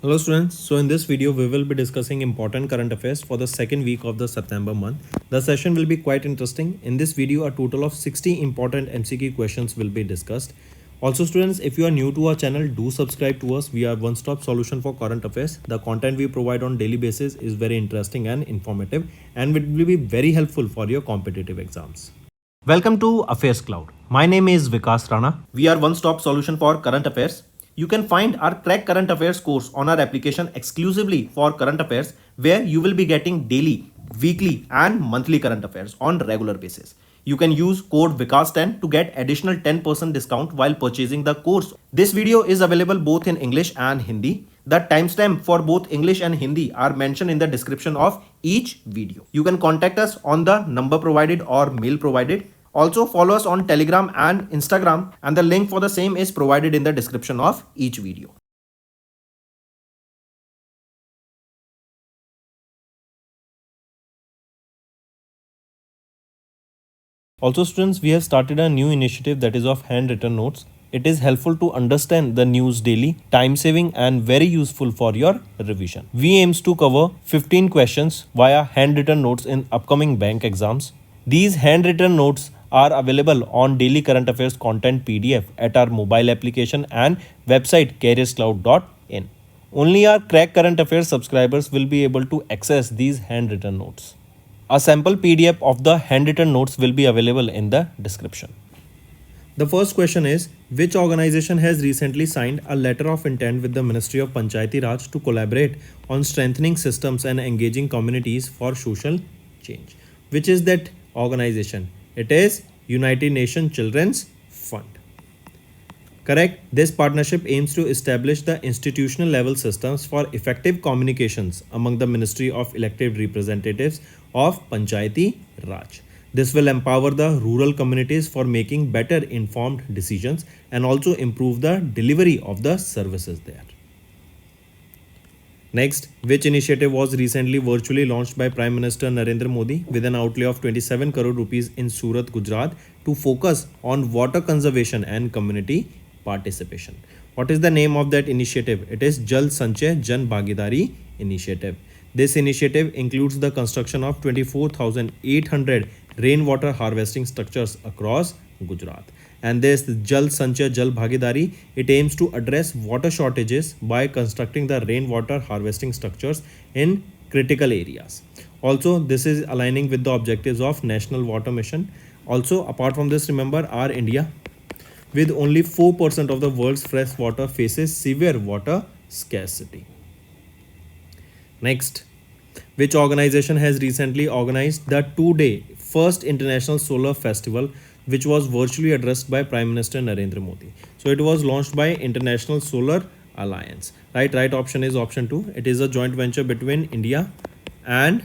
Hello students, so in this video we will be discussing important current affairs for the second week of the September month. The session will be quite interesting. In this video a total of 60 important MCQ questions will be discussed. Also students, if you are new to our channel, do subscribe to us. We are one-stop solution for current affairs. The content we provide on daily basis is very interesting and informative and will be very helpful for your competitive exams. Welcome to AffairsCloud. My name is Vikas Rana. We are one-stop solution for current affairs. You can find our Crack Current Affairs course on our application exclusively for current affairs, where you will be getting daily, weekly and monthly current affairs on regular basis. You can use code VIKAS10 to get additional 10% discount while purchasing the course. This video is available both in English and Hindi. The timestamp for both English and Hindi are mentioned in the description of each video. You can contact us on the number provided or mail provided. Also follow us on Telegram and Instagram, and the link for the same is provided in the description of each video. Also students, we have started a new initiative that is of handwritten notes. It is helpful to understand the news daily, time saving and very useful for your revision. We aims to cover 15 questions via handwritten notes in upcoming bank exams. These handwritten notes are available on daily current affairs content PDF at our mobile application and website careerscloud.in. Only our Crack Current Affairs subscribers will be able to access these handwritten notes. A sample PDF of the handwritten notes will be available in the description. The first question is, which organization has recently signed a letter of intent with the Ministry of Panchayati Raj to collaborate on strengthening systems and engaging communities for social change? Which is that organization? It is United Nations Children's Fund. Correct. This partnership aims to establish the institutional level systems for effective communications among the Ministry of elected representatives of Panchayati Raj. This will empower the rural communities for making better informed decisions and also improve the delivery of the services there. Next, which initiative was recently virtually launched by Prime Minister Narendra Modi with an outlay of 27 crore rupees in Surat, Gujarat to focus on water conservation and community participation? What is the name of that initiative? It is Jal Sanchay Jan Bhagidari initiative. This initiative includes the construction of 24,800 rainwater harvesting structures across Gujarat. And this Jal Sanchay Jal Bhagidari, it aims to address water shortages by constructing the rainwater harvesting structures in critical areas. Also, this is aligning with the objectives of National Water Mission. Also, apart from this, remember our India, with only 4% of the world's fresh water, faces severe water scarcity. Next, which organization has recently organized the 2-day first International Solar Festival, which was virtually addressed by Prime Minister Narendra Modi? So it was launched by International Solar Alliance. Right option is option 2. It is a joint venture between India and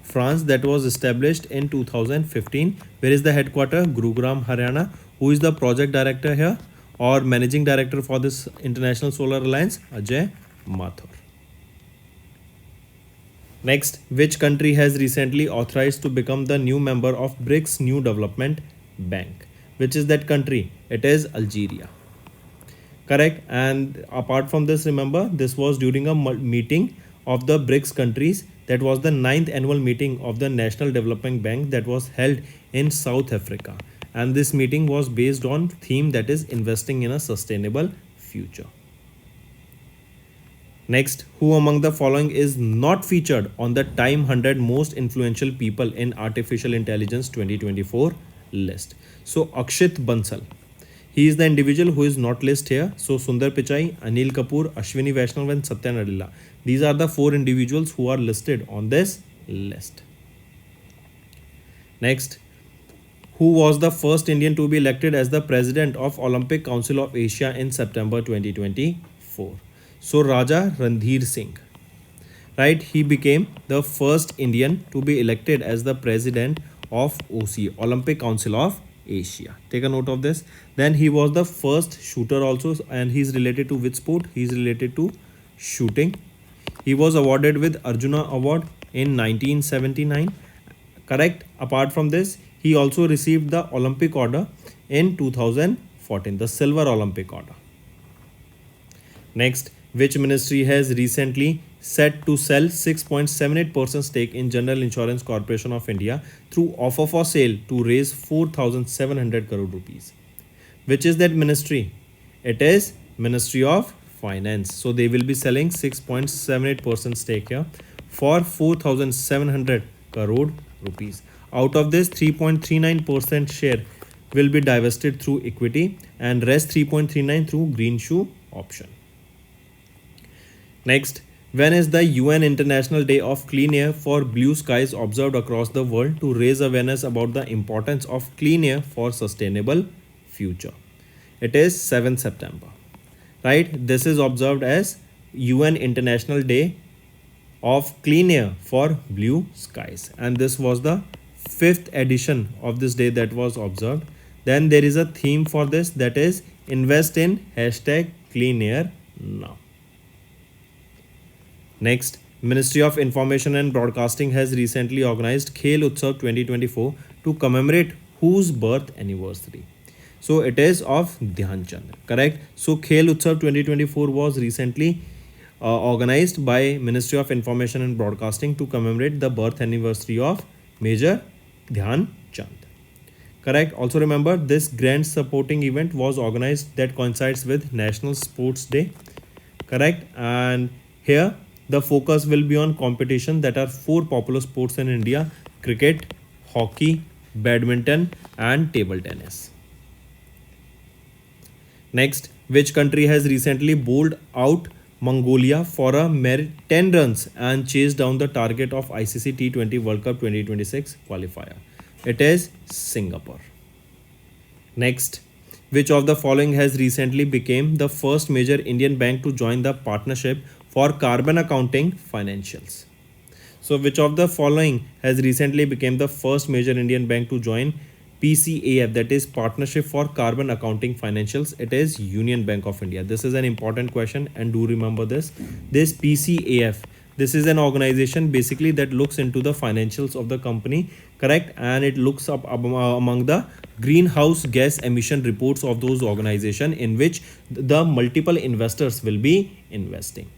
France that was established in 2015. Where is the headquarter? Gurugram, Haryana. Who is the project director here or managing director for this International Solar Alliance? Ajay Mathur. Next, which country has recently authorized to become the new member of BRICS New Development Bank? Which is that country? It is Algeria. Correct. And apart from this, remember, this was during a meeting of the BRICS countries. That was the 9th annual meeting of the National Development Bank that was held in South Africa. And this meeting was based on theme that is investing in a sustainable future. Next, who among the following is not featured on the Time 100 most influential people in artificial intelligence 2024 list? So Akshit Bansal, he is the individual who is not listed here. So Sundar Pichai, Anil Kapoor, Ashwini Vaishnav and Satya Nadella. These are the 4 individuals who are listed on this list. Next, who was the first Indian to be elected as the president of Olympic Council of Asia in September 2024? So Raja Randhir Singh. Right, he became the first Indian to be elected as the president of OC, Olympic Council of Asia. Take a note of this. Then he was the first shooter also, and he's related to which sport? He's related to shooting. He was awarded with Arjuna Award in 1979. Correct. Apart from this, he also received the Olympic Order in 2014, the Silver Olympic Order. Next, which ministry has recently set to sell 6.78% stake in General Insurance Corporation of India through offer for sale to raise 4,700 crore rupees. Which is that ministry? It is Ministry of Finance. So they will be selling 6.78% stake here for 4,700 crore rupees. Out of this, 3.39% share will be divested through equity and rest 3.39 through green shoe option. Next, when is the UN International Day of Clean Air for Blue Skies observed across the world to raise awareness about the importance of clean air for sustainable future? It is 7th September. Right? This is observed as UN International Day of Clean Air for Blue Skies. And this was the 5th edition of this day that was observed. Then there is a theme for this, that is invest in hashtag clean air now. Next, Ministry of Information and Broadcasting has recently organized Khel Utsav 2024 to commemorate whose birth anniversary? So it is of Dhyan Chand, correct? So Khel Utsav 2024 was recently organized by Ministry of Information and Broadcasting to commemorate the birth anniversary of Major Dhyan Chand. Correct. Also remember, this grand supporting event was organized that coincides with National Sports Day. Correct. And here the focus will be on competition that are 4 popular sports in India: cricket, hockey, badminton and table tennis. Next, which country has recently bowled out Mongolia for a mere 10 runs and chased down the target of ICC T20 World Cup 2026 qualifier? It is Singapore. Next, which of the following has recently become the first major Indian bank to join the partnership for carbon accounting financials? So which of the following has recently become the first major Indian bank to join PCAF, that is Partnership for Carbon Accounting Financials? It is Union Bank of India. This is an important question and do remember this. This PCAF, this is an organization basically that looks into the financials of the company, correct? And it looks up among the greenhouse gas emission reports of those organizations in which the multiple investors will be investing,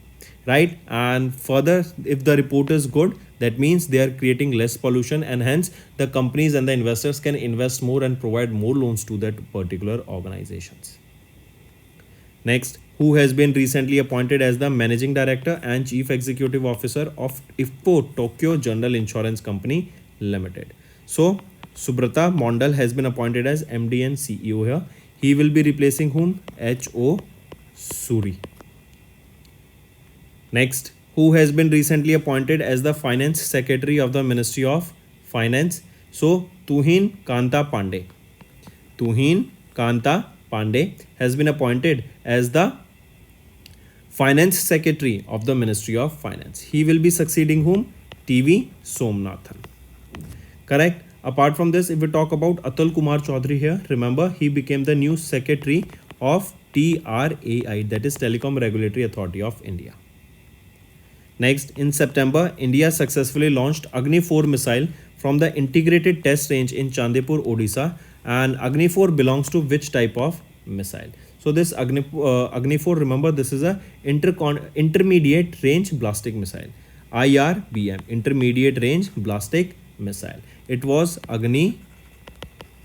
right? And further, if the report is good, that means they are creating less pollution and hence the companies and the investors can invest more and provide more loans to that particular organizations. Next, who has been recently appointed as the Managing Director and Chief Executive Officer of IFPO Tokyo General Insurance Company Limited? So, Subrata Mondal has been appointed as MD and CEO here. He will be replacing whom? H.O. Suri. Next, who has been recently appointed as the Finance Secretary of the Ministry of Finance? So, Tuhin Kanta Pandey. Tuhin Kanta Pandey has been appointed as the Finance Secretary of the Ministry of Finance. He will be succeeding whom? T.V. Somnathan. Correct. Apart from this, if we talk about Atul Kumar Chaudhary here, remember he became the new Secretary of TRAI, that is Telecom Regulatory Authority of India. Next, in September, India successfully launched Agni 4 missile from the integrated test range in Chandipur, Odisha. And Agni 4 belongs to which type of missile? So this Agni 4, remember, this is a intermediate range ballistic missile, IRBM, intermediate range ballistic missile. It was Agni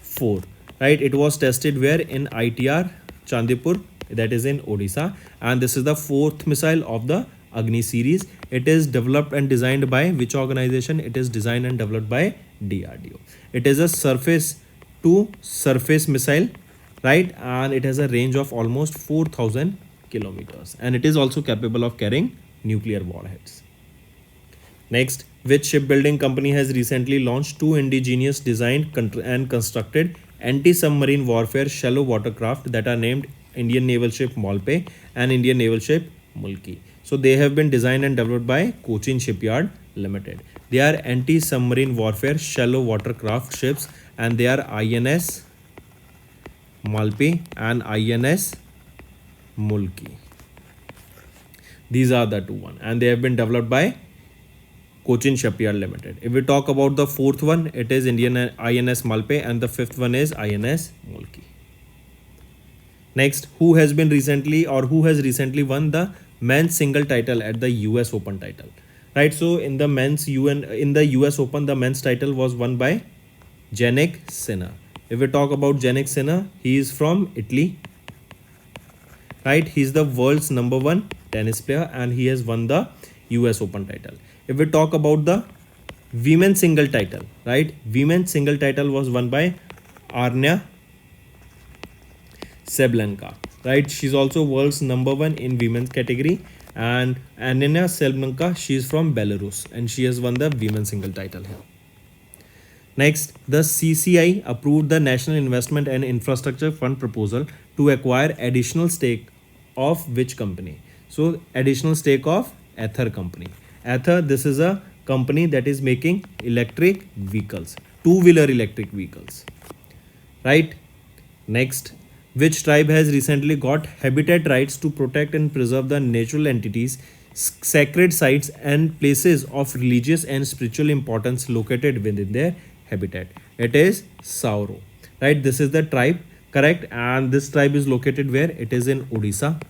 4, right? It was tested where? In ITR Chandipur, that is in Odisha, and this is the 4th missile of the Agni series. It is developed and designed by which organization? It is designed and developed by DRDO. It is a surface to surface missile, right? And it has a range of almost 4,000 kilometers, and it is also capable of carrying nuclear warheads. Next, which shipbuilding company has recently launched 2 indigenous designed and constructed anti-submarine warfare shallow watercraft that are named Indian Naval Ship Malpe and Indian Naval Ship Mulki? So they have been designed and developed by Cochin Shipyard Limited. They are anti-submarine warfare shallow watercraft ships, and they are INS Malpe and INS Mulki. These are the 2 one, and they have been developed by Cochin Shipyard Limited. If we talk about the 4th one, it is Indian INS Malpe, and the 5th one is INS Mulki. Next, who has recently won the men's single title at the US Open title? Right. So in the US Open, the men's title was won by Jannik Sinner. If we talk about Jannik Sinner, he is from Italy. Right. He's the world's number one tennis player and he has won the US Open title. If we talk about the women's single title, right? Women's single title was won by Arna Seblenka, right? She's also world's number one in women's category. And Anina Seblenka, she's from Belarus and she has won the women's single title here. Next, the CCI approved the National Investment and Infrastructure Fund proposal to acquire additional stake of which company? So, additional stake of Ather company. Ather, this is a company that is making electric vehicles, two-wheeler electric vehicles, right? Next, which tribe has recently got habitat rights to protect and preserve the natural entities, sacred sites and places of religious and spiritual importance located within their habitat? It is Sauro, right? This is the tribe, correct? And this tribe is located where? It is in Odisha.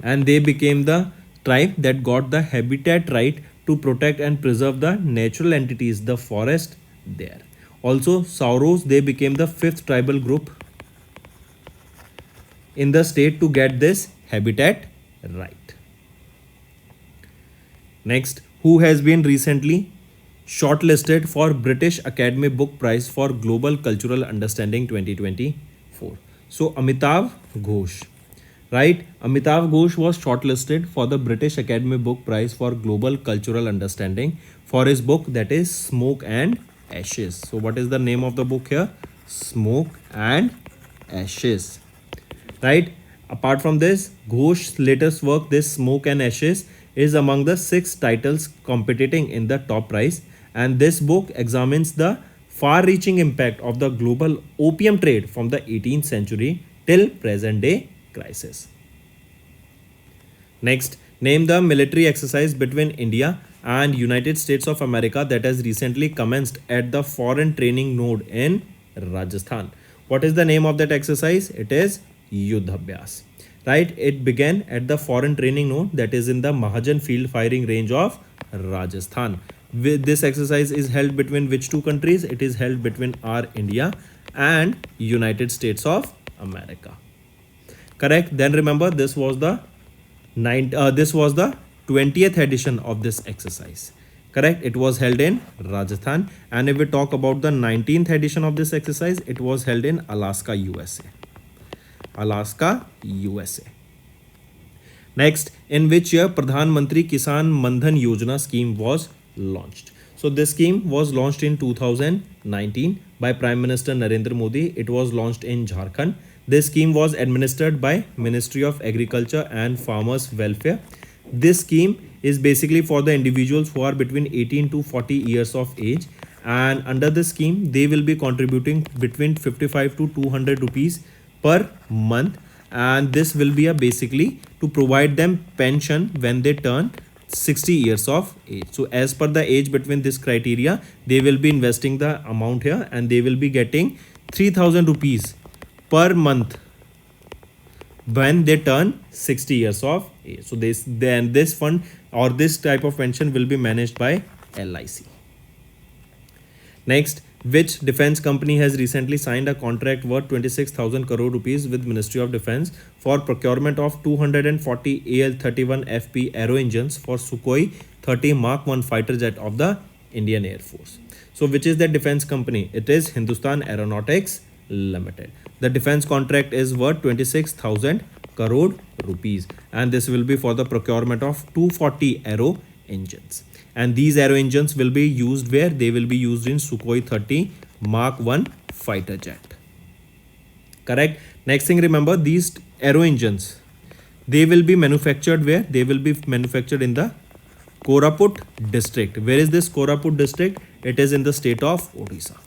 And they became the tribe that got the habitat right to protect and preserve the natural entities, the forest there. Also, Sauros, they became the fifth tribal group in the state to get this habitat right. Next, who has been recently shortlisted for British Academy Book Prize for Global Cultural Understanding 2024? So, Amitav Ghosh, right? Amitav Ghosh was shortlisted for the British Academy Book Prize for Global Cultural Understanding for his book that is Smoke and Ashes. So, what is the name of the book here? Smoke and Ashes. Right. Apart from this, Ghosh's latest work, this Smoke and Ashes, is among the 6 titles competing in the top prize. And this book examines the far-reaching impact of the global opium trade from the 18th century till present-day crisis. Next, name the military exercise between India and United States of America that has recently commenced at the Foreign Training Node in Rajasthan. What is the name of that exercise? It is Yuddhabhyas, right? It began at the Foreign Training Node that is in the Mahajan Field Firing Range of Rajasthan. This exercise is held between which two countries? It is held between our India and United States of America. Correct. Then remember, this was the 20th edition of this exercise. Correct. It was held in Rajasthan. And if we talk about the 19th edition of this exercise, it was held in Alaska, USA. Alaska, USA. Next, in which year Pradhan Mantri Kisan Mandhan Yojana scheme was launched? So this scheme was launched in 2019 by Prime Minister Narendra Modi. It was launched in Jharkhand. This scheme was administered by Ministry of Agriculture and Farmers Welfare. This scheme is basically for the individuals who are between 18 to 40 years of age, and under this scheme they will be contributing between 55 to 200 rupees per month, and this will be basically to provide them pension when they turn 60 years of age. So as per the age between this criteria, they will be investing the amount here and they will be getting 3000 rupees per month when they turn 60 years of age. So this fund or this type of pension will be managed by LIC. Next, which defense company has recently signed a contract worth 26,000 crore rupees with Ministry of Defense for procurement of 240 AL-31FP aero engines for Sukhoi 30 Mark 1 fighter jet of the Indian Air Force? So which is the defense company? It is Hindustan Aeronautics Limited. The defense contract is worth 26,000 crore rupees and this will be for the procurement of 240 aero engines. And these aero engines will be used where? They will be used in Sukhoi 30 Mark 1 fighter jet. Correct. Next thing, remember, these aero engines, they will be manufactured where? They will be manufactured in the Koraput district. Where is this Koraput district? It is in the state of Odisha.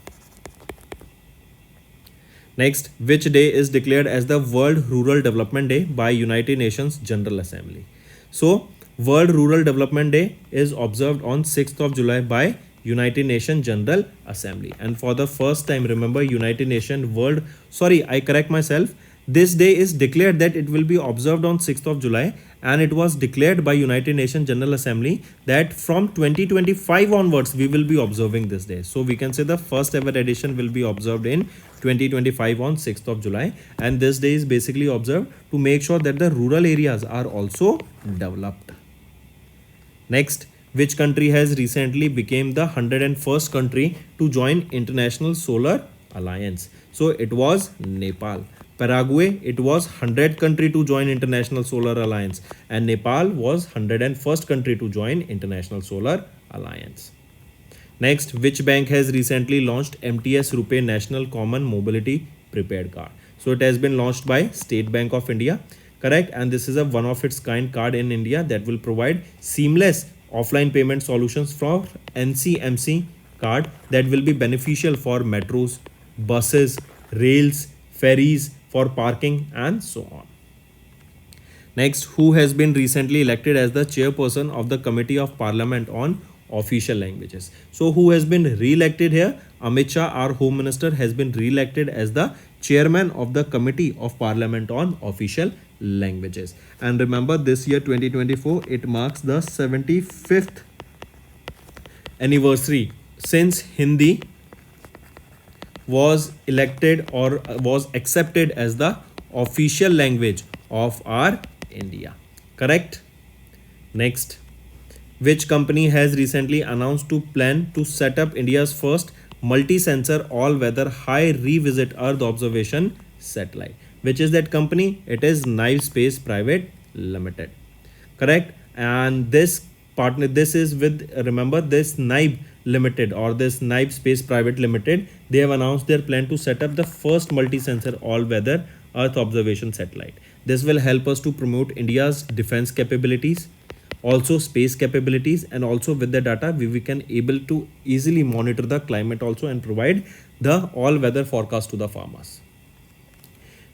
Next, which day is declared as the World Rural Development Day by United Nations General Assembly? So, World Rural Development Day is observed on 6th of July by United Nations General Assembly. And for the first time, remember, United Nations I correct myself. This day is declared that it will be observed on 6th of July, and it was declared by United Nations General Assembly that from 2025 onwards we will be observing this day. So we can say the first ever edition will be observed in 2025 on 6th of July, and this day is basically observed to make sure that the rural areas are also developed. Next, which country has recently become the 101st country to join International Solar Alliance? So it was Nepal. Paraguay, it was 100th country to join International Solar Alliance, and Nepal was 101st country to join International Solar Alliance. Next, which bank has recently launched MTS Rupee National Common Mobility Prepaid Card? So it has been launched by State Bank of India, correct? And this is a one of its kind card in India that will provide seamless offline payment solutions for NCMC card that will be beneficial for metros, buses, rails, ferries, for parking and so on. Next, who has been recently elected as the chairperson of the Committee of Parliament on Official Languages? So who has been re-elected here? Amit Shah, our Home Minister, has been re-elected as the chairman of the Committee of Parliament on Official Languages. And remember, this year 2024, it marks the 75th anniversary since Hindi was elected or was accepted as the official language of our India. Correct? Next, which company has recently announced to plan to set up India's first multi-sensor all-weather high revisit Earth observation satellite? Which is that company? It is Nive Space Private Limited. Correct? And this partner, this is with, remember, this Nive Limited or this Nive Space Private Limited, they have announced their plan to set up the first multi-sensor all-weather Earth observation satellite. This will help us to promote India's defense capabilities, also space capabilities, and also with the data we can able to easily monitor the climate also and provide the all-weather forecast to the farmers.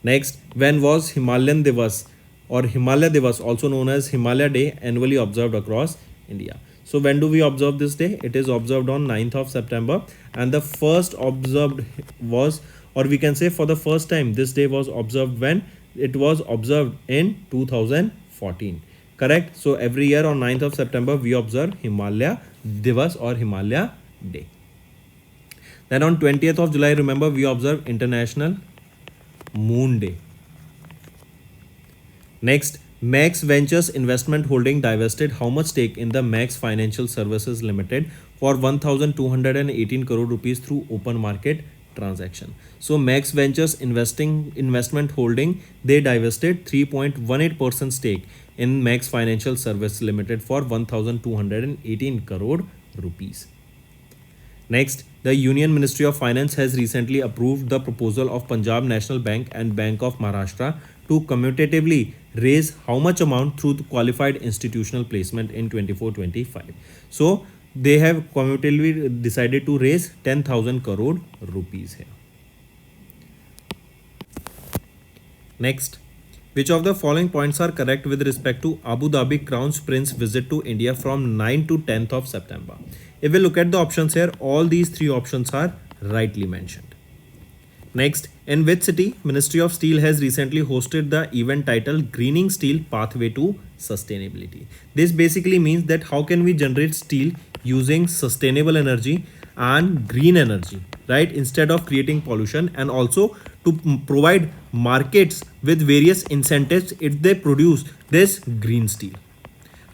Next, when was Himalayan Divas or Himalaya Divas, also known as Himalaya Day, annually observed across India? So when do we observe this day? It is observed on 9th of September, and the first observed was, or we can say for the first time, this day was observed when it was observed in 2014. Correct? So every year on 9th of September we observe Himalaya Divas or Himalaya Day. Then on 20th of July, remember, we observe International Moon Day. Next, Max Ventures Investment Holding divested how much stake in the Max Financial Services Limited for 1,218 crore rupees through open market transaction. So Max Ventures Investment Holding, they divested 3.18% stake in Max Financial Services Limited for 1,218 crore rupees. Next, the Union Ministry of Finance has recently approved the proposal of Punjab National Bank and Bank of Maharashtra to commutatively raise how much amount through the qualified institutional placement in 24-25. So they have commutatively decided to raise 10,000 crore rupees here. Next, which of the following points are correct with respect to Abu Dhabi Crown Prince visit to India from 9 to 10th of September? If we look at the options here, all these three options are rightly mentioned. Next, in which city Ministry of Steel has recently hosted the event titled Greening Steel Pathway to Sustainability? This basically means that how can we generate steel using sustainable energy and green energy, right, instead of creating pollution, and also to provide markets with various incentives if they produce this green steel.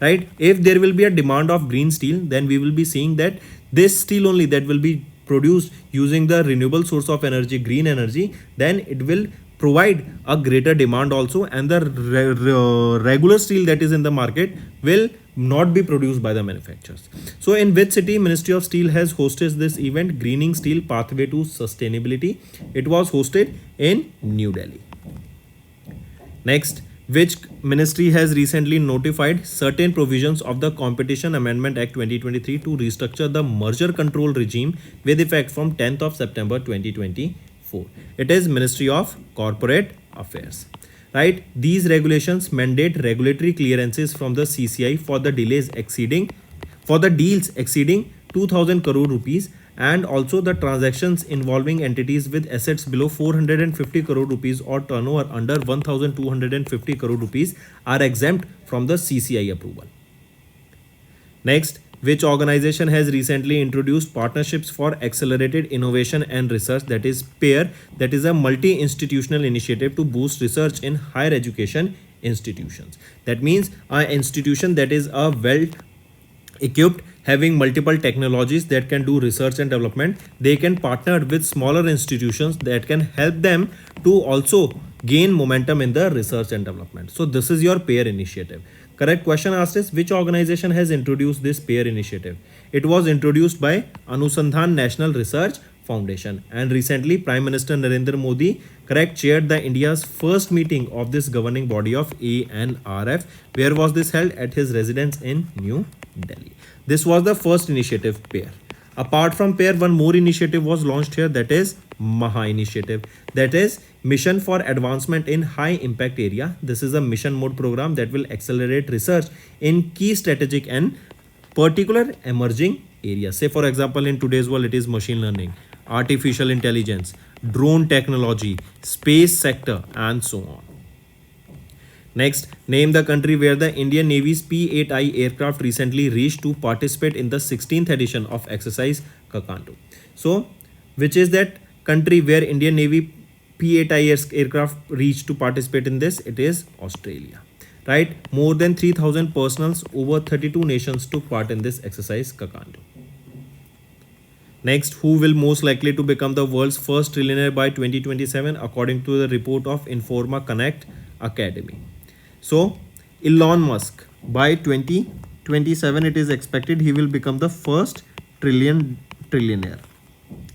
Right? If there will be a demand of green steel, then we will be seeing that this steel only that will be produced using the renewable source of energy, green energy, then it will provide a greater demand also, and the regular steel that is in the market will not be produced by the manufacturers. So in which city Ministry of Steel has hosted this event, Greening Steel Pathway to Sustainability? It was hosted in New Delhi. Next, which ministry has recently notified certain provisions of the Competition Amendment Act 2023 to restructure the merger control regime with effect from 10th of September 2024? It is Ministry of Corporate Affairs. Right? These regulations mandate regulatory clearances from the CCI for the deals exceeding 2,000 crore rupees and also the transactions involving entities with assets below 450 crore rupees or turnover under 1250 crore rupees are exempt from the CCI approval. Next, which organization has recently introduced partnerships for accelerated innovation and research, that is PAIR, that is a multi-institutional initiative to boost research in higher education institutions. That means an institution that is a well equipped, having multiple technologies that can do research and development, they can partner with smaller institutions that can help them to also gain momentum in the research and development. So this is your PAIR initiative. Correct question asked is, which organization has introduced this PAIR initiative? It was introduced by Anusandhan National Research Foundation, and recently Prime Minister Narendra Modi, correct, chaired the India's first meeting of this governing body of ANRF. Where was this held? At his residence in New Delhi. This was the first initiative, PAIR. Apart from PAIR, one more initiative was launched here, that is MAHA initiative, that is Mission for Advancement in High Impact Area. This is a mission mode program that will accelerate research in key strategic and particular emerging areas. Say for example, in today's world it is machine learning, artificial intelligence, drone technology, space sector, and so on. Next, name the country where the Indian Navy's P-8I aircraft recently reached to participate in the 16th edition of exercise Kakandu. So, which is that country where Indian Navy P-8I aircraft reached to participate in this? It is Australia. Right? More than 3,000 personals, over 32 nations took part in this exercise Kakandu. Next, who will most likely to become the world's first trillionaire by 2027 according to the report of Informa Connect Academy? So, Elon Musk, by 2027 it is expected he will become the first trillionaire.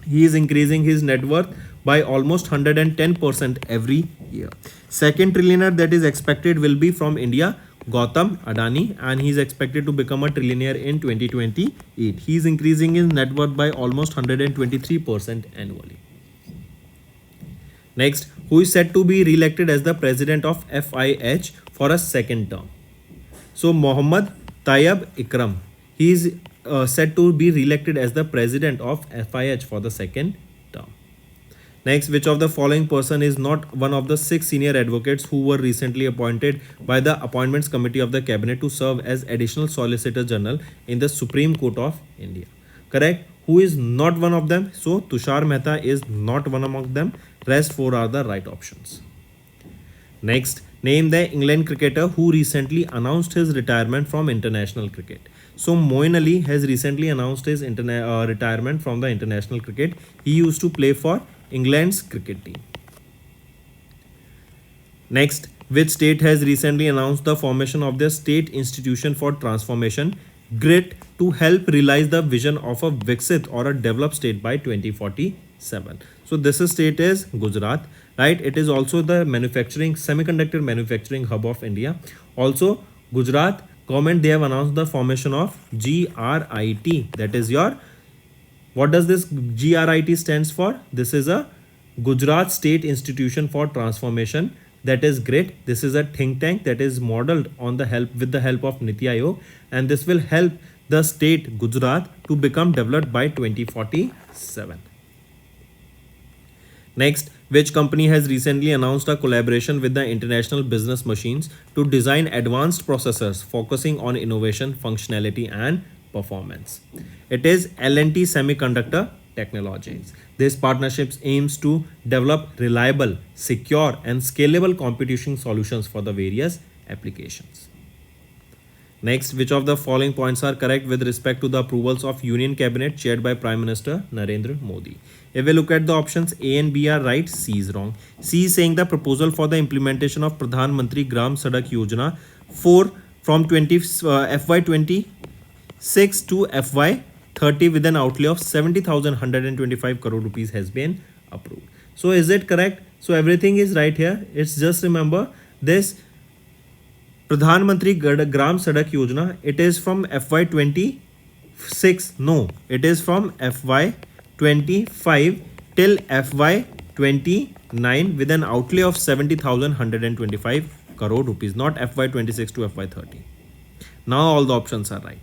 He is increasing his net worth by almost 110% every year. Second trillionaire that is expected will be from India, Gautam Adani, and he is expected to become a trillionaire in 2028. He is increasing his net worth by almost 123% annually. Next, who is set to be re-elected as the president of FIH for a second term? So, Mohammad Tayyab Ikram, he is set to be re-elected as the president of FIH for the second term. Next, which of the following person is not one of the 6 senior advocates who were recently appointed by the Appointments Committee of the Cabinet to serve as Additional Solicitor General in the Supreme Court of India? Correct. Who is not one of them? So, Tushar Mehta is not one among them. Rest 4 are the right options. Next, name the England cricketer who recently announced his retirement from international cricket. So, Moeen Ali has recently announced his retirement from the international cricket. He used to play for England's cricket team. Next, which state has recently announced the formation of the State Institution for Transformation, GRIT, to help realize the vision of a Viksit or a developed state by 2047. So this state is Gujarat, right? It is also the semiconductor manufacturing hub of India. Also, Gujarat government, they have announced the formation of GRIT. That is your, what does this GRIT stands for? This is a Gujarat State Institution for Transformation, that is GRIT. This is a think tank that is modeled on with the help of Niti Aayog, and this will help the state Gujarat to become developed by 2047. Next, which company has recently announced a collaboration with the International Business Machines to design advanced processors focusing on innovation, functionality, and performance? It is L&T Semiconductor Technologies. This partnership aims to develop reliable, secure, and scalable computing solutions for the various applications. Next, which of the following points are correct with respect to the approvals of Union Cabinet chaired by Prime Minister Narendra Modi? If we look at the options, A and B are right, C is wrong. C is saying the proposal for the implementation of Pradhan Mantri Gram Sadak Yojana from FY26 to FY30 with an outlay of 70,125 crore rupees has been approved. So is it correct? So everything is right here. It's just remember this Pradhan Mantri Gram Sadak Yojana, it is from FY26. No, it is from FY25 till FY29 with an outlay of 70,125 crore rupees, not FY26 to FY30. Now all the options are right.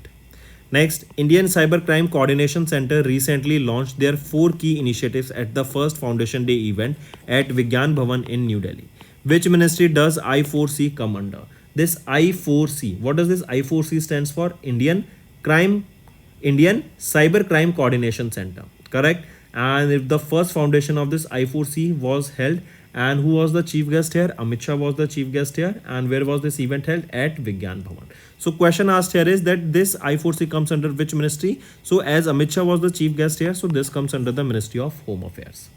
Next, Indian Cybercrime Coordination Center recently launched their 4 key initiatives at the first Foundation Day event at Vigyan Bhavan in New Delhi. Which ministry does I4C come under? This I4C, what does this I4C stands for? Indian Cybercrime Coordination Center, correct? And if the first foundation of this I4C was held, and who was the chief guest here? Amit Shah was the chief guest here. And where was this event held? At Vigyan Bhavan. So question asked here is that this I4C comes under which ministry? So as Amit Shah was the chief guest here, so this comes under the Ministry of Home Affairs.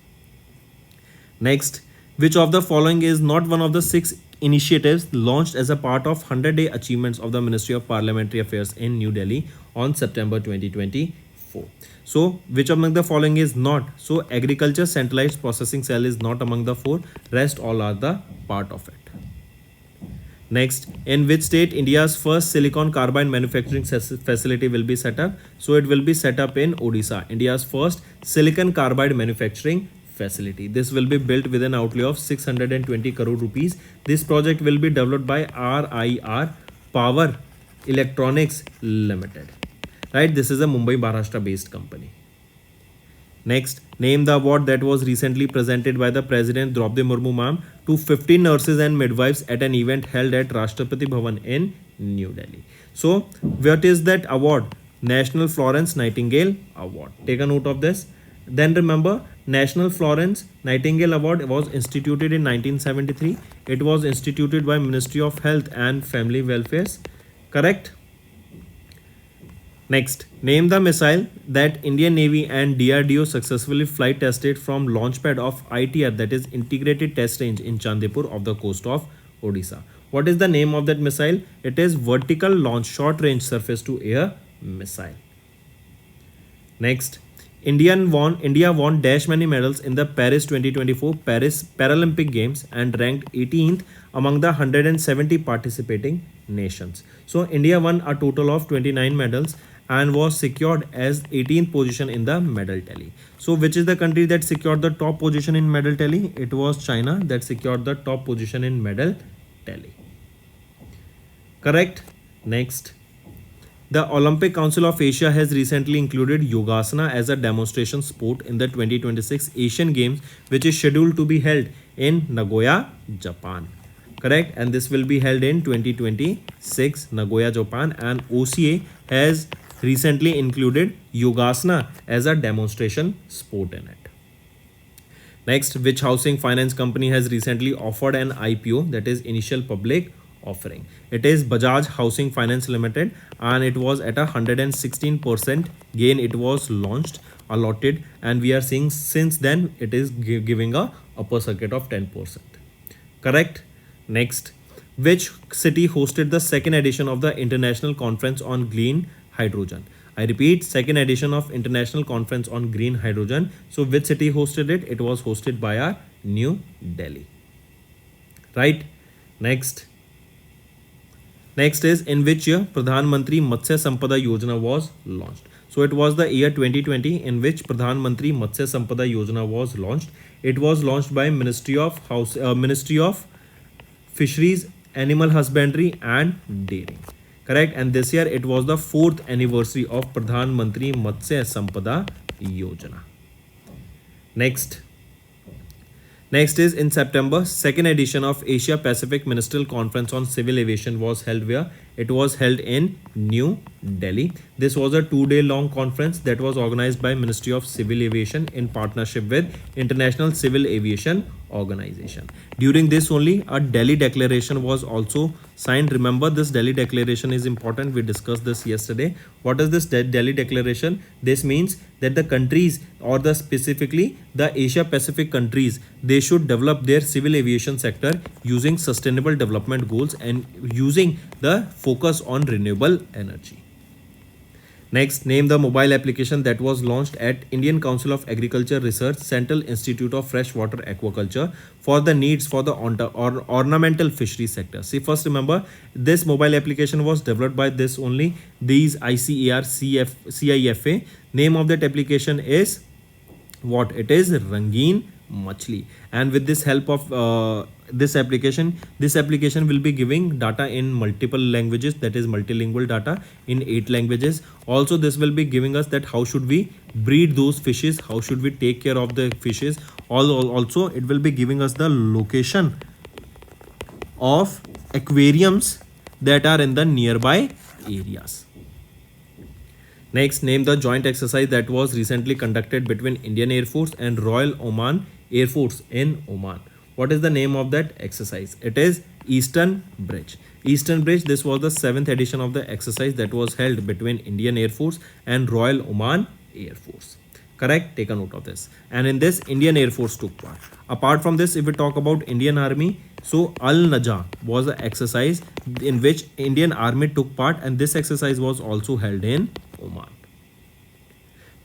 Next, which of the following is not one of the 6 initiatives launched as a part of 100-day achievements of the Ministry of Parliamentary Affairs in New Delhi on September 2024? So, which among the following is not? So, Agriculture Centralized Processing Cell is not among the 4. Rest all are the part of it. Next, in which state India's first silicon carbide manufacturing facility will be set up? So, it will be set up in Odisha, India's first silicon carbide manufacturing facility. This will be built with an outlay of 620 crore rupees. This project will be developed by RIR Power Electronics Limited. Right, this is a Mumbai Maharashtra based company. Next, name the award that was recently presented by the President Draupadi Murmu ma'am to 15 nurses and midwives at an event held at Rashtrapati Bhavan in New Delhi. So, what is that award? National Florence Nightingale Award. Take a note of this. Then remember, National Florence Nightingale Award was instituted in 1973. It was instituted by Ministry of Health and Family Welfare. Correct? Next, name the missile that Indian Navy and DRDO successfully flight tested from launchpad of ITR, that is Integrated Test Range in Chandipur off the coast of Odisha. What is the name of that missile? It is Vertical Launch Short Range Surface to Air Missile. Next, India won dash many medals in the Paris 2024 Paris Paralympic Games and ranked 18th among the 170 participating nations. So India won a total of 29 medals and was secured as 18th position in the medal tally. So which is the country that secured the top position in medal tally? It was China that secured the top position in medal tally. Correct? Next. The Olympic Council of Asia has recently included Yogasana as a demonstration sport in the 2026 Asian Games, which is scheduled to be held in Nagoya, Japan. Correct? And this will be held in 2026, Nagoya, Japan. And OCA has recently included Yogasana as a demonstration sport in it. Next, which housing finance company has recently offered an IPO, that is initial public offering? It is Bajaj Housing Finance Limited, and it was at 116% gain. It was launched, allotted, and we are seeing since then it is giving a upper circuit of 10%. Correct? Next, which city hosted the second edition of the International Conference on Green Hydrogen? I repeat, second edition of International Conference on Green Hydrogen. So which city hosted it? It was hosted by our New Delhi. Right? Next is in which year Pradhan Mantri Matsya Sampada Yojana was launched? So it was the year 2020 in which Pradhan Mantri Matsya Sampada Yojana was launched. It was launched by Ministry of Fisheries, Animal Husbandry and Dairying. Correct? And this year it was the 4th anniversary of Pradhan Mantri Matsya Sampada Yojana. Next is in September, second edition of Asia Pacific Ministerial Conference on Civil Aviation was held where? It was held in New Delhi. This was a 2-day long conference that was organized by Ministry of Civil Aviation in partnership with International Civil Aviation Organization. During this only, a Delhi Declaration was also signed. Remember, this Delhi Declaration is important. We discussed this yesterday. What is this Delhi Declaration? This means that the countries, or specifically the Asia Pacific countries, they should develop their civil aviation sector using sustainable development goals and using the focus on renewable energy. Next, name the mobile application that was launched at Indian Council of Agriculture Research, Central Institute of Freshwater Aquaculture for the needs for the ornamental fishery sector. See, first remember, this mobile application was developed by these ICAR CIFA. Name of that application is what? It is Rangeen Machli. And with this help of this application will be giving data in multiple languages, that is multilingual data in 8 languages. Also this will be giving us that how should we breed those fishes, how should we take care of the fishes. Also it will be giving us the location of aquariums that are in the nearby areas. Next, name the joint exercise that was recently conducted between Indian Air Force and Royal Oman Air Force in Oman. What is the name of that exercise? It is Eastern Bridge. Eastern Bridge, this was the 7th edition of the exercise that was held between Indian Air Force and Royal Oman Air Force. Correct? Take a note of this. And in this, Indian Air Force took part. Apart from this, if we talk about Indian Army, so Al-Najah was an exercise in which Indian Army took part, and this exercise was also held in Oman.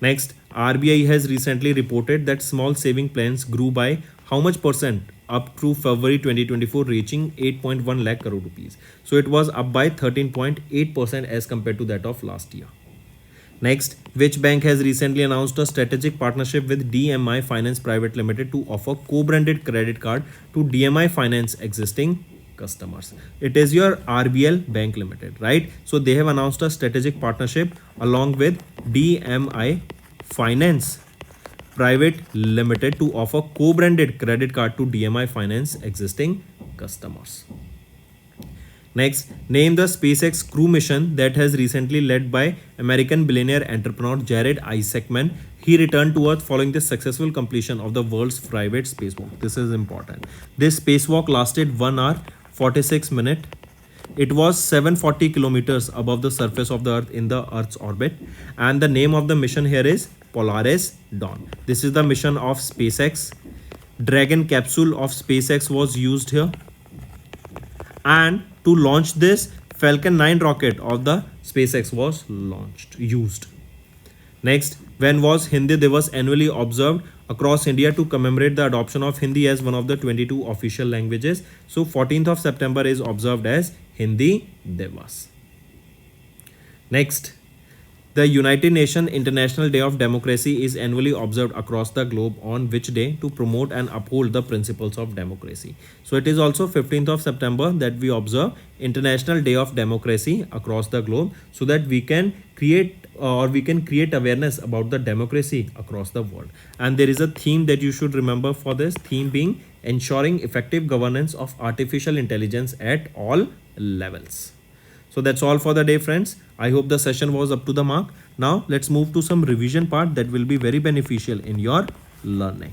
Next, RBI has recently reported that small saving plans grew by how much percent up through February 2024, reaching 8.1 lakh crore rupees. So it was up by 13.8% as compared to that of last year. Next, which bank has recently announced a strategic partnership with DMI Finance Private Limited to offer co-branded credit card to DMI Finance existing customers? It is your RBL Bank Limited, right? So they have announced a strategic partnership along with DMI Finance Private Limited to offer co-branded credit card to DMI Finance existing customers. Next, name the SpaceX crew mission that has recently led by American billionaire entrepreneur Jared Isaacman. He returned to Earth following the successful completion of the world's private spacewalk. This is important. This spacewalk lasted 1 hour 46 minutes. It was 740 kilometers above the surface of the Earth in the Earth's orbit. And the name of the mission here is Polaris Dawn. This is the mission of SpaceX. Dragon capsule of SpaceX was used here. And to launch this, Falcon 9 rocket of the SpaceX was used. Next, when was Hindi Divas annually observed across India to commemorate the adoption of Hindi as one of the 22 official languages? So 14th of September is observed as Hindi Divas. Next, the United Nations International Day of Democracy is annually observed across the globe on which day to promote and uphold the principles of democracy? So it is also 15th of September that we observe International Day of Democracy across the globe, so that we can create awareness about the democracy across the world. And there is a theme that you should remember for this theme being ensuring effective governance of artificial intelligence at all levels. So that's all for the day, friends. I hope the session was up to the mark. Now let's move to some revision part that will be very beneficial in your learning.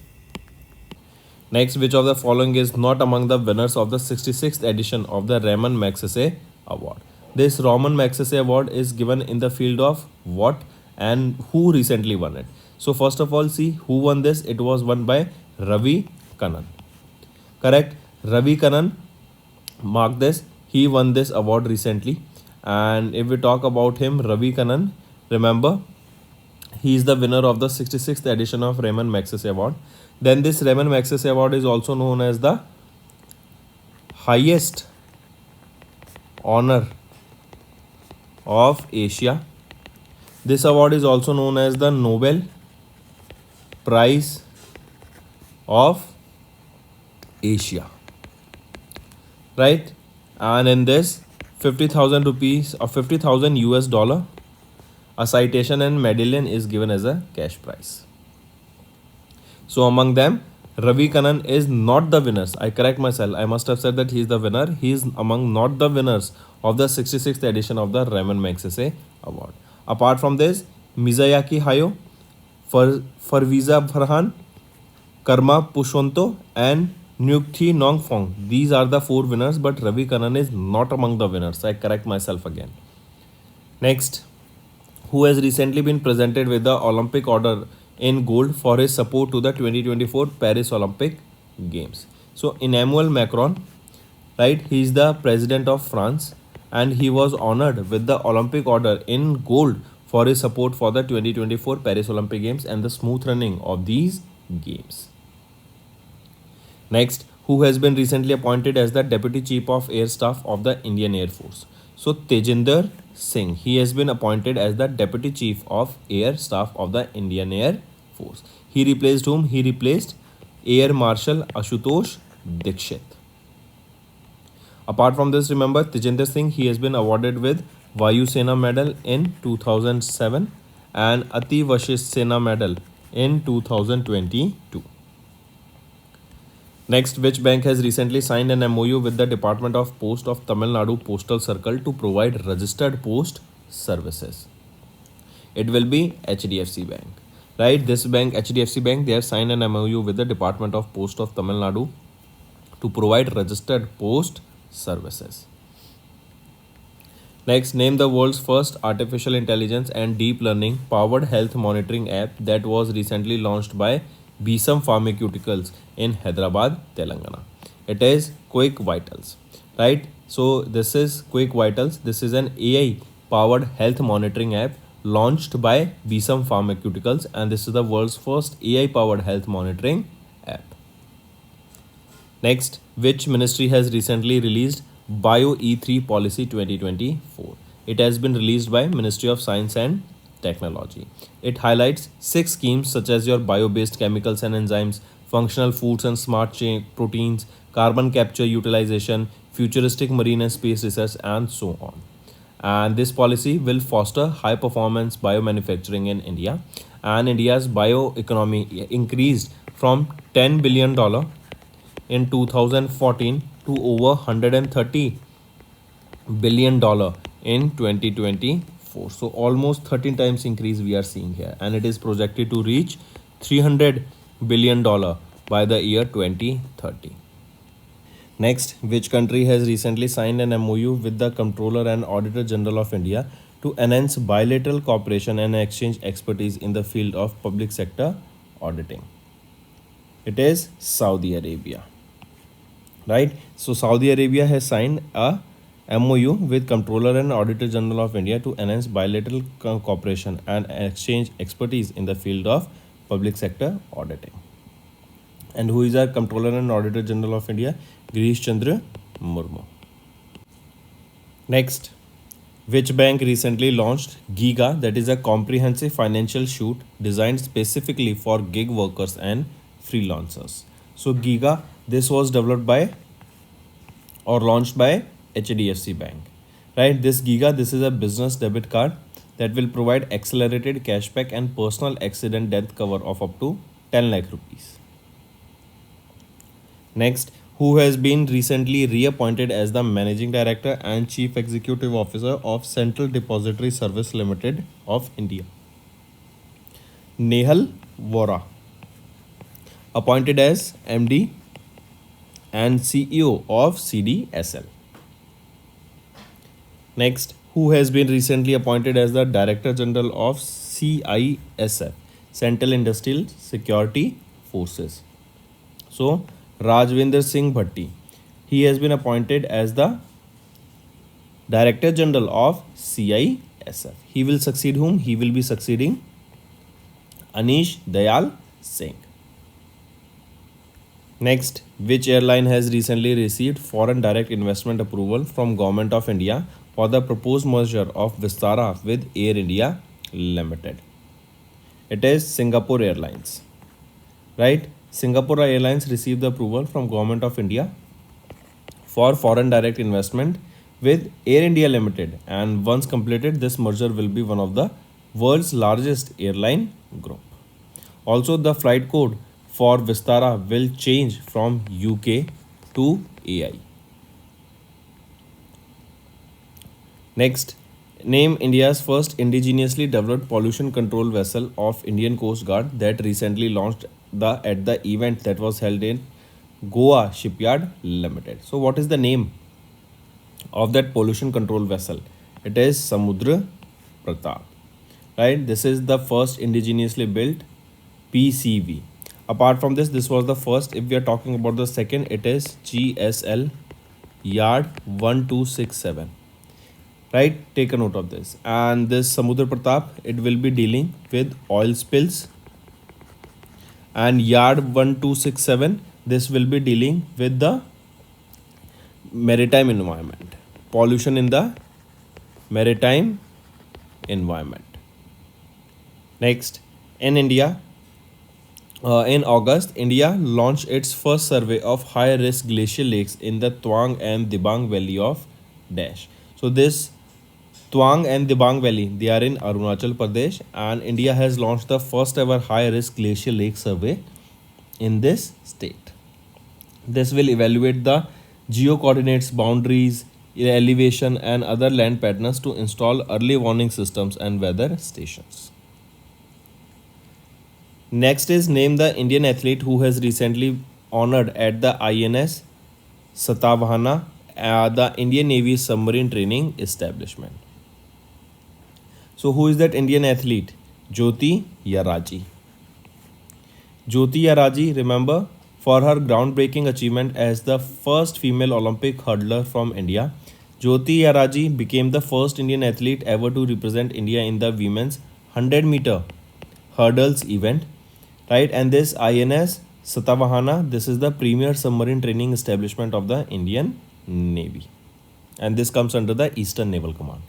Next, which of the following is not among the winners of the 66th edition of the Raman Magsaysay Award? This Raman Magsaysay Award is given in the field of what and who recently won it. So first of all, see who won this. It was won by Ravi Kannan. Correct? Ravi Kannan, mark this. He won this award recently. And if we talk about him, Ravi Kannan, remember, he is the winner of the 66th edition of Raman Magsaysay Award. Then this Raman Magsaysay Award is also known as the highest honor of Asia. This award is also known as the Nobel Prize of Asia. Right? And in this, 50,000 rupees or 50,000 US dollar, a citation and medallion is given as a cash prize. So among them, Ravi Kannan is not the winners. I correct myself. I must have said that he is the winner. He is among not the winners of the 66th edition of the Raman Magsaysay Award. Apart from this, Mizayaki Hayo, Farviza Farhan, Karma Pushonto and Nyukthi Nongfong. These are the 4 winners, but Ravi Kannan is not among the winners. I correct myself again. Next, who has recently been presented with the Olympic Order in Gold for his support to the 2024 Paris Olympic Games? So Emmanuel Macron, right? He is the president of France and he was honored with the Olympic Order in Gold for his support for the 2024 Paris Olympic Games and the smooth running of these games. Next, who has been recently appointed as the Deputy Chief of Air Staff of the Indian Air Force? So Tejinder Singh, he has been appointed as the Deputy Chief of Air Staff of the Indian Air Force. He replaced whom? He replaced Air Marshal Ashutosh Dikshit. Apart from this, remember Tejinder Singh, he has been awarded with Vayu Sena Medal in 2007 and Ati Vashist Sena Medal in 2022. Next, which bank has recently signed an MOU with the Department of Post of Tamil Nadu Postal Circle to provide registered post services? It will be HDFC Bank, right? This bank, HDFC Bank, they have signed an MOU with the Department of Post of Tamil Nadu to provide registered post services. Next, name the world's first artificial intelligence and deep learning powered health monitoring app that was recently launched by Bisam Pharmaceuticals in Hyderabad, Telangana. It is Quick Vitals, right? So this is Quick Vitals. This is an AI powered health monitoring app launched by Bisam Pharmaceuticals, and this is the world's first AI powered health monitoring app. Next, which ministry has recently released Bio E3 Policy 2024? It has been released by Ministry of Science and Technology. It highlights 6 schemes such as your bio-based chemicals and enzymes, functional foods and smart chain proteins, carbon capture utilization, futuristic marine and space research, and so on. And this policy will foster high performance biomanufacturing in India, and India's bioeconomy increased from $10 billion in 2014 to over $130 billion in 2024. So almost 13 times increase we are seeing here, and it is projected to reach $300 billion by the year 2030. Next, which country has recently signed an MOU with the Comptroller and Auditor General of India to enhance bilateral cooperation and exchange expertise in the field of public sector auditing? It is Saudi Arabia, right? So Saudi Arabia has signed a MOU with Comptroller and Auditor General of India to enhance bilateral cooperation and exchange expertise in the field of public sector auditing. And who is our Comptroller and Auditor General of India? Girish Chandra Murmu. Next, which bank recently launched Giga, that is a comprehensive financial suite designed specifically for gig workers and freelancers? So Giga, this was developed by or launched by HDFC Bank, right? This Giga, this is a business debit card that will provide accelerated cashback and personal accident death cover of up to 10 lakh rupees. Next, who has been recently reappointed as the Managing Director and Chief Executive Officer of Central Depository Service Limited of India? Nehal Vora, appointed as MD and CEO of CDSL. Next, who has been recently appointed as the Director General of CISF, Central Industrial Security Forces? So, Rajvinder Singh Bhatti, he has been appointed as the Director General of CISF. He will succeed whom? He will be succeeding Anish Dayal Singh. Next, which airline has recently received foreign direct investment approval from Government of India for the proposed merger of Vistara with Air India Limited? It is Singapore Airlines, right? Singapore Airlines received the approval from Government of India for foreign direct investment with Air India Limited, and once completed, this merger will be one of the world's largest airline group. Also, the flight code for Vistara will change from UK to AI. Next, name India's first indigenously developed pollution control vessel of Indian Coast Guard that recently launched at the event that was held in Goa Shipyard Limited. So what is the name of that pollution control vessel? It is Samudra Pratap, right? This is the first indigenously built PCV. Apart from this, this was the first. If we are talking about the second, it is GSL Yard 1267. Right, take a note of this. And this Samudra Pratap, it will be dealing with oil spills. And Yard 1267, this will be dealing with the maritime environment, pollution in the maritime environment. Next, in India, In August, India launched its first survey of high-risk glacial lakes in the Tuang and Dibang Valley of Dash. So this Tuang and Dibang Valley, they are in Arunachal Pradesh, and India has launched the first ever high-risk glacial lake survey in this state. This will evaluate the geo coordinates, boundaries, elevation, and other land patterns to install early warning systems and weather stations. Next is name the Indian athlete who has recently honored at the INS Satavahana, the Indian Navy submarine training establishment. So, who is that Indian athlete? Jyoti Yaraji. Jyoti Yaraji, remember, for her groundbreaking achievement as the first female Olympic hurdler from India, Jyoti Yaraji became the first Indian athlete ever to represent India in the women's 100-meter hurdles event, right? And this INS Satavahana, this is the premier submarine training establishment of the Indian Navy, and this comes under the Eastern Naval Command.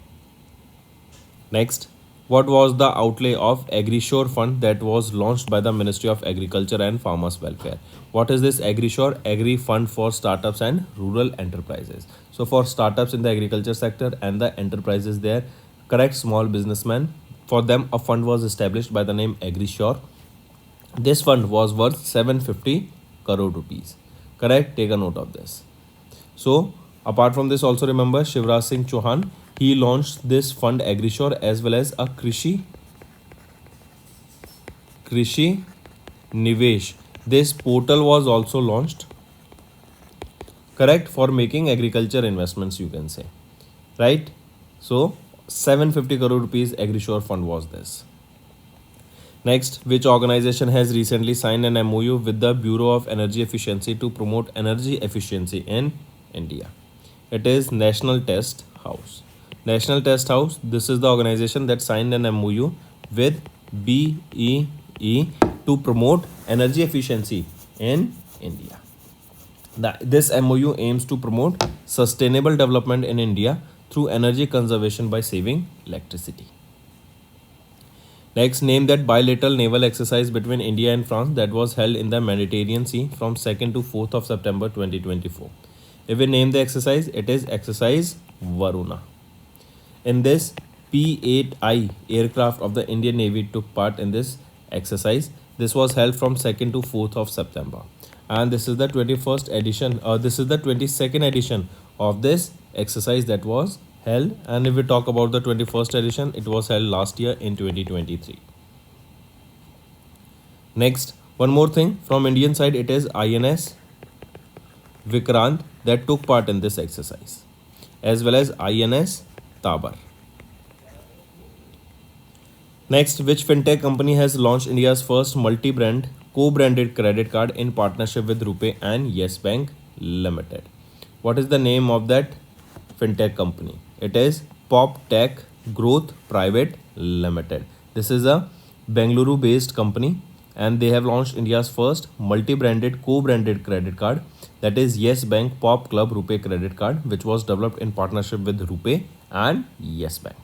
Next, what was the outlay of AgriSure fund that was launched by the Ministry of Agriculture and Farmers Welfare? What is this AgriSure? Agri Fund for Startups and Rural Enterprises. So for startups in the agriculture sector and the enterprises there, correct, small businessmen, for them a fund was established by the name AgriSure. This fund was worth 750 crore rupees. Correct, take a note of this. So apart from this, also remember Shivraj Singh Chauhan, he launched this fund AgriSure as well as a Krishi Nivesh. This portal was also launched, correct, for making agriculture investments, you can say, right? So 750 crore rupees AgriSure fund was this. Next, which organization has recently signed an MOU with the Bureau of Energy Efficiency to promote energy efficiency in India? It is National Test House. National Test House, this is the organization that signed an MOU with BEE to promote energy efficiency in India. This MOU aims to promote sustainable development in India through energy conservation by saving electricity. Next, name that bilateral naval exercise between India and France that was held in the Mediterranean Sea from 2nd to 4th of September 2024. If we name the exercise, it is Exercise Varuna. In this, P-8I aircraft of the Indian Navy took part in this exercise. This was held from 2nd to 4th of September. And this is the 21st edition, this is the 22nd edition of this exercise that was held. And if we talk about the 21st edition, it was held last year in 2023. Next, one more thing from Indian side, it is INS Vikrant that took part in this exercise, as well as INS Tabar. Next, which fintech company has launched India's first multi-brand co-branded credit card in partnership with RuPay and Yes Bank Limited? What is the name of that fintech company? It is Pop Tech Growth Private Limited. This is a Bengaluru based company, and they have launched India's first multi-branded co-branded credit card, that is Yes Bank Pop Club RuPay credit card, which was developed in partnership with RuPay and Yes Bank.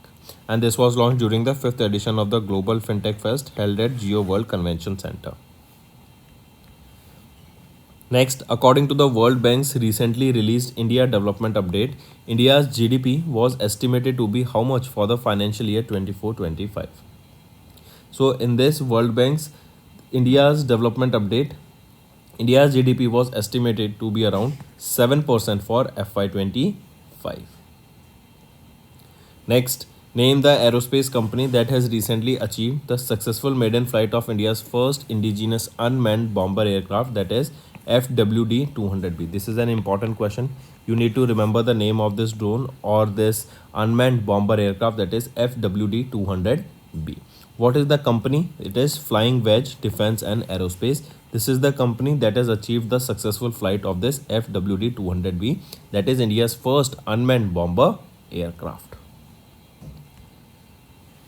And this was launched during the 5th edition of the Global FinTech Fest held at Geo World Convention Center. Next, according to the World Bank's recently released India Development Update, India's GDP was estimated to be how much for the financial year 24-25? So in this World Bank's India's Development Update, India's GDP was estimated to be around 7% for FY25. Next, name the aerospace company that has recently achieved the successful maiden flight of India's first indigenous unmanned bomber aircraft, that is FWD-200B. This is an important question. You need to remember the name of this drone or this unmanned bomber aircraft, that is FWD-200B. What is the company? It is Flying Wedge Defense and Aerospace. This is the company that has achieved the successful flight of this FWD-200B, that is India's first unmanned bomber aircraft.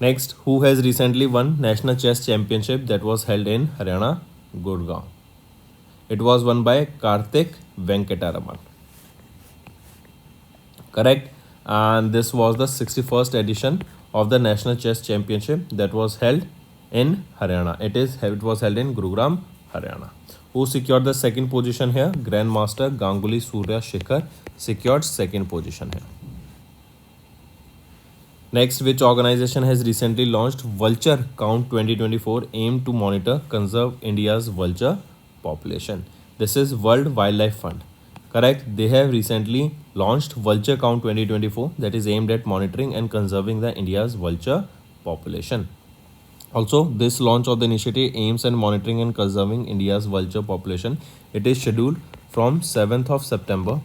Next, who has recently won National Chess Championship that was held in Haryana, Gurgaon? It was won by Karthik Venkataraman. Correct. And this was the 61st edition of the National Chess Championship that was held in Haryana. It was held in Gurugram, Haryana. Who secured the second position here? Grandmaster Ganguly Surya Shikhar secured second position here. Next, which organization has recently launched Vulture Count 2024 aimed to monitor, conserve India's vulture population? This is World Wildlife Fund. Correct? They have recently launched Vulture Count 2024 that is aimed at monitoring and conserving the India's vulture population. Also, this launch of the initiative aims at monitoring and conserving India's vulture population. It is scheduled from 7th of September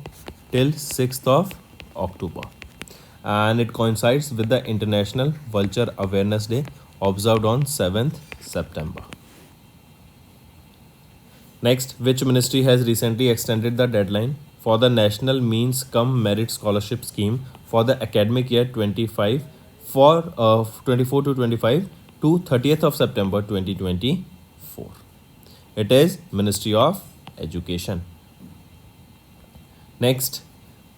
till 6th of October. And it coincides with the International Vulture Awareness Day observed on 7th September. Next, which ministry has recently extended the deadline for the National Means Cum Merit Scholarship Scheme for the academic year 25 for 24 to 25 to 30th of September 2024? It is Ministry of Education. Next,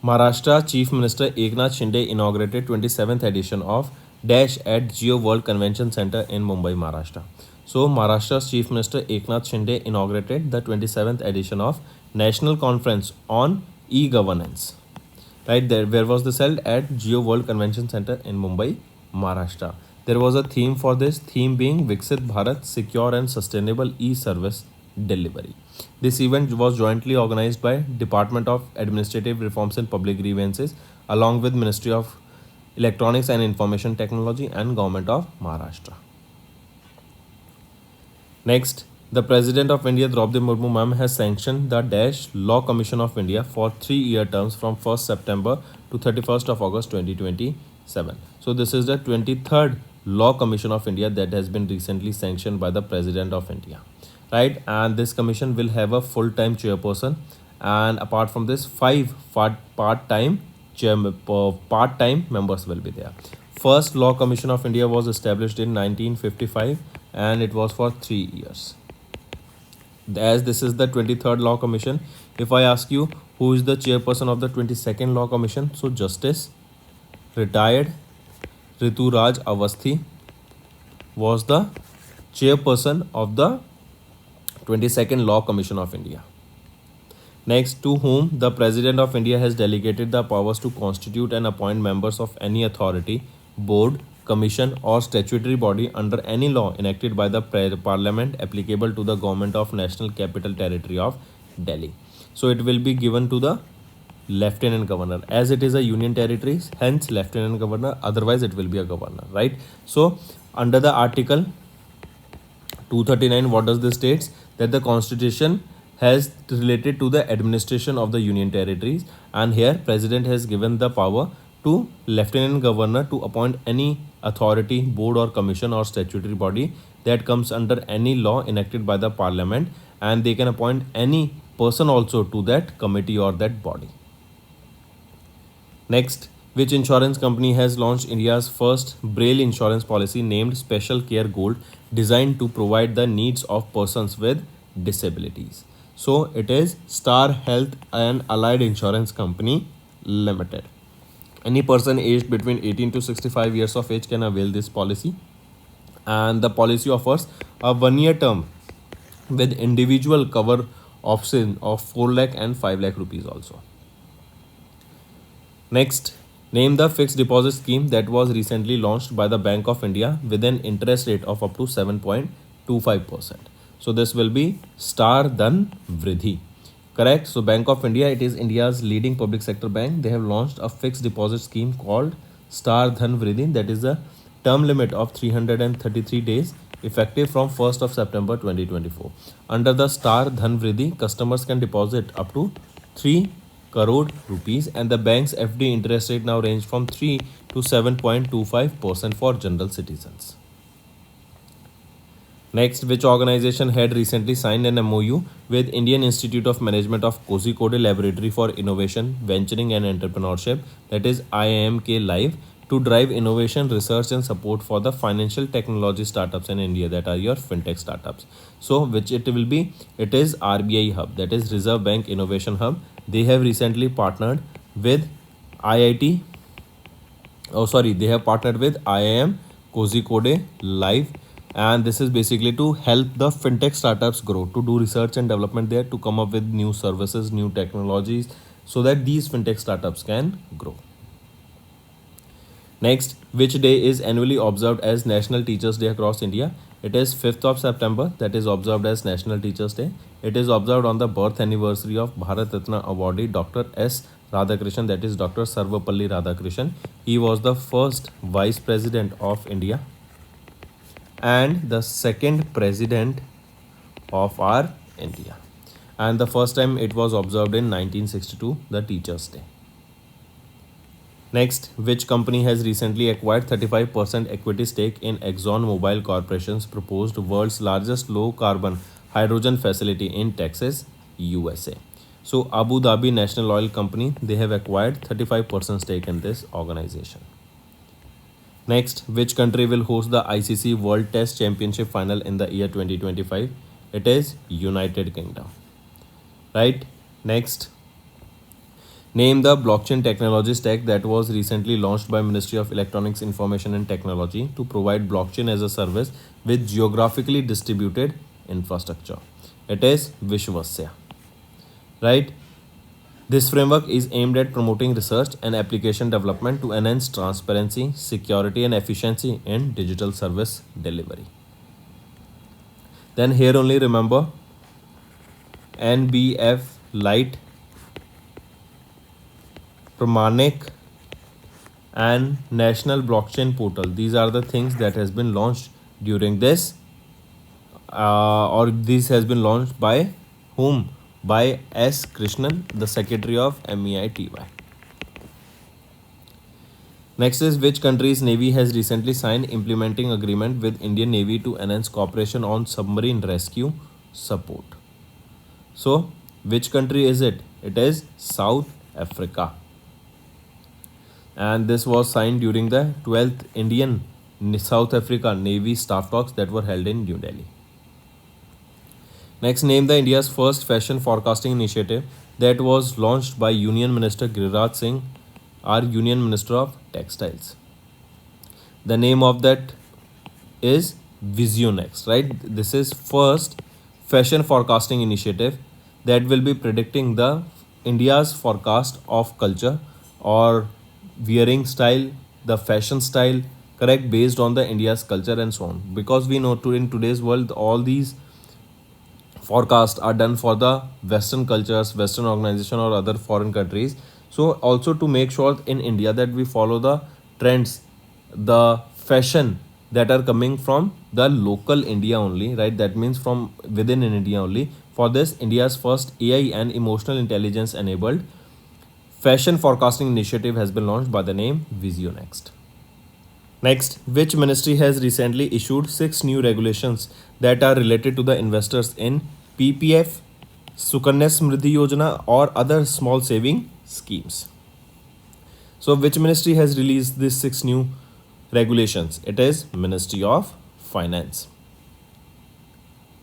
Maharashtra Chief Minister Eknath Shinde inaugurated 27th edition of Dash at Geo World Convention Center in Mumbai, Maharashtra. So, Maharashtra's Chief Minister Eknath Shinde inaugurated the 27th edition of National Conference on E-Governance. Right there, where was this held? At Geo World Convention Center in Mumbai, Maharashtra. There was a theme for this, theme being Viksit Bharat, Secure and Sustainable E-Service Delivery. This event was jointly organized by Department of Administrative Reforms and Public Grievances along with Ministry of Electronics and Information Technology and Government of Maharashtra. Next, the President of India Draupadi Murmu ma'am has sanctioned the Dash Law Commission of India for 3-year terms from 1st September to 31st of August 2027. So this is the 23rd Law Commission of India that has been recently sanctioned by the President of India. Right, and this commission will have a full-time chairperson, and apart from this, 5 part-time members will be there. First Law Commission of India was established in 1955 and it was for 3 years. As this is the 23rd Law Commission, if I ask you who is the chairperson of the 22nd Law Commission, so Justice retired Ritu Raj Avasthi was the chairperson of the 22nd Law Commission of India. Next, to whom the President of India has delegated the powers to constitute and appoint members of any authority, board, commission or statutory body under any law enacted by the Parliament applicable to the Government of National Capital Territory of Delhi. So it will be given to the Lieutenant Governor, as it is a union territory, hence Lieutenant Governor, otherwise it will be a governor, right? So under the Article 239, what does this states? That the Constitution has related to the administration of the union territories, and here President has given the power to Lieutenant Governor to appoint any authority, board or commission or statutory body that comes under any law enacted by the Parliament, and they can appoint any person also to that committee or that body. Next, which insurance company has launched India's first Braille insurance policy named Special Care Gold, designed to provide the needs of persons with disabilities? So it is Star Health and Allied Insurance Company Limited. Any person aged between 18 to 65 years of age can avail this policy, and the policy offers a 1-year term with individual cover option of 4 lakh and 5 lakh rupees also. Next, name the fixed deposit scheme that was recently launched by the Bank of India with an interest rate of up to 7.25%. So this will be Star Dhan Vridhi. Correct. So Bank of India, it is India's leading public sector bank. They have launched a fixed deposit scheme called Star Dhan Vridhi, that is a term limit of 333 days effective from 1st of September 2024. Under the Star Dhan Vridhi, customers can deposit up to 3 crore rupees, and the bank's FD interest rate now range from 3 to 7.25% for general citizens. Next, which organization had recently signed an MOU with Indian Institute of Management of Kozhikode Laboratory for Innovation, Venturing and Entrepreneurship, that is IIMK Live, to drive innovation, research and support for the financial technology startups in India, that are your fintech startups. So which it will be? It is RBI Hub, that is Reserve Bank Innovation Hub. They have recently partnered with they have partnered with IIM Kozhikode Live and this is basically to help the fintech startups grow, to do research and development there, to come up with new services, new technologies, so that these fintech startups can grow. Next, which day is annually observed as National Teachers Day across India? It is 5th of September that is observed as National Teachers Day. It is observed on the birth anniversary of Bharat Ratna awardee Dr. S. Radhakrishnan, that is Dr. Sarvapalli Radhakrishnan. He was the first Vice President of India and the second President of our India. And the first time it was observed in 1962, the Teachers' Day. Next, which company has recently acquired 35% equity stake in ExxonMobil Corporation's proposed world's largest low-carbon hydrogen facility in Texas, USA? So, Abu Dhabi National Oil Company, they have acquired 35% stake in this organization. Next, which country will host the ICC World Test Championship final in the year 2025? It is United Kingdom. Right? Next, name the blockchain technology stack that was recently launched by Ministry of Electronics, Information and Technology to provide blockchain as a service with geographically distributed infrastructure. It is Vishwasya. Right? This framework is aimed at promoting research and application development to enhance transparency, security and efficiency in digital service delivery. Then here only remember NBF Lite, Pramanik and National Blockchain Portal. These are the things that has been launched during this or this has been launched by whom? By S. Krishnan, the Secretary of MEITY. Next is which country's Navy has recently signed implementing agreement with Indian Navy to enhance cooperation on submarine rescue support. So, which country is it? It is South Africa. And this was signed during the 12th Indian South Africa Navy staff talks that were held in New Delhi. Next, name the India's first fashion forecasting initiative that was launched by Union Minister Giriraj Singh, our Union Minister of Textiles. The name of that is Visionext, right? This is first fashion forecasting initiative that will be predicting the India's forecast of culture or wearing style, the fashion style, correct, based on the India's culture and so on. Because we know in today's world all these forecasts are done for the Western cultures, Western organization or other foreign countries. So also to make sure in India that we follow the trends, the fashion that are coming from the local India only, right? That means from within in India only. For this, India's first AI and emotional intelligence enabled fashion forecasting initiative has been launched by the name Visionext. Next, which ministry has recently issued 6 new regulations that are related to the investors in PPF, Sukanya Samriddhi Yojana or other small saving schemes? So, which ministry has released these 6 new regulations? It is Ministry of Finance.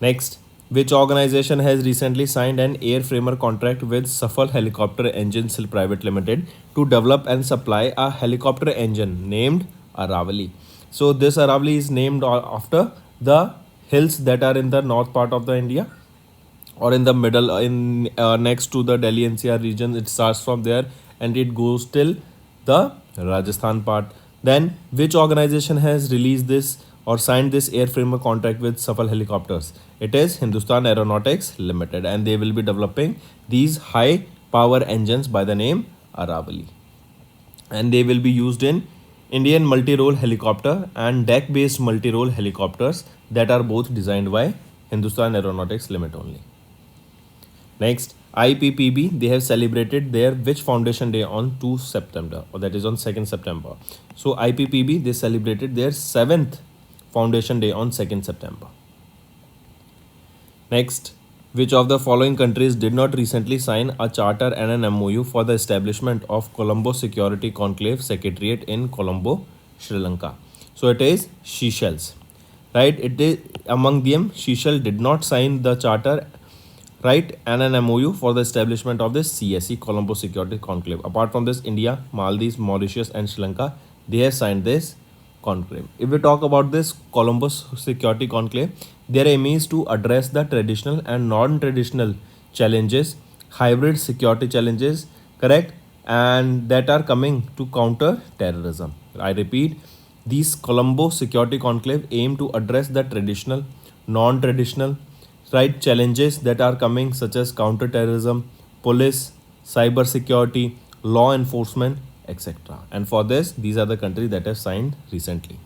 Next, which organization has recently signed an airframer contract with Safal Helicopter Engines Private Limited to develop and supply a helicopter engine named Aravali? So this Aravali is named after the hills that are in the north part of the India or in the middle in next to the Delhi NCR region. It starts from there and it goes till the Rajasthan part. Then which organization has released this or signed this airframer contract with Safal Helicopters? It is Hindustan Aeronautics Limited and they will be developing these high power engines by the name Aravali. And they will be used in Indian multi-role helicopter and deck-based multi-role helicopters that are both designed by Hindustan Aeronautics Limited only. Next, IPPB, they have celebrated their which foundation day on 2 September or that is on 2nd September. So IPPB, they celebrated their 7th foundation day on 2nd September. Next, which of the following countries did not recently sign a charter and an MOU for the establishment of Colombo Security Conclave Secretariat in Colombo, Sri Lanka? So it is Seychelles, right? It is among them, Seychelles did not sign the charter, right, and an MOU for the establishment of this CSC, Colombo Security Conclave. Apart from this, India, Maldives, Mauritius and Sri Lanka, they have signed this Conclave. If we talk about this Colombo Security Conclave, their aim is to address the traditional and non-traditional challenges, hybrid security challenges, correct, and that are coming to counter terrorism. I repeat, these Colombo Security Conclave aim to address the traditional, non-traditional, right, challenges that are coming, such as counter-terrorism, police, cyber security, law enforcement, etc. And for this, these are the countries that have signed recently.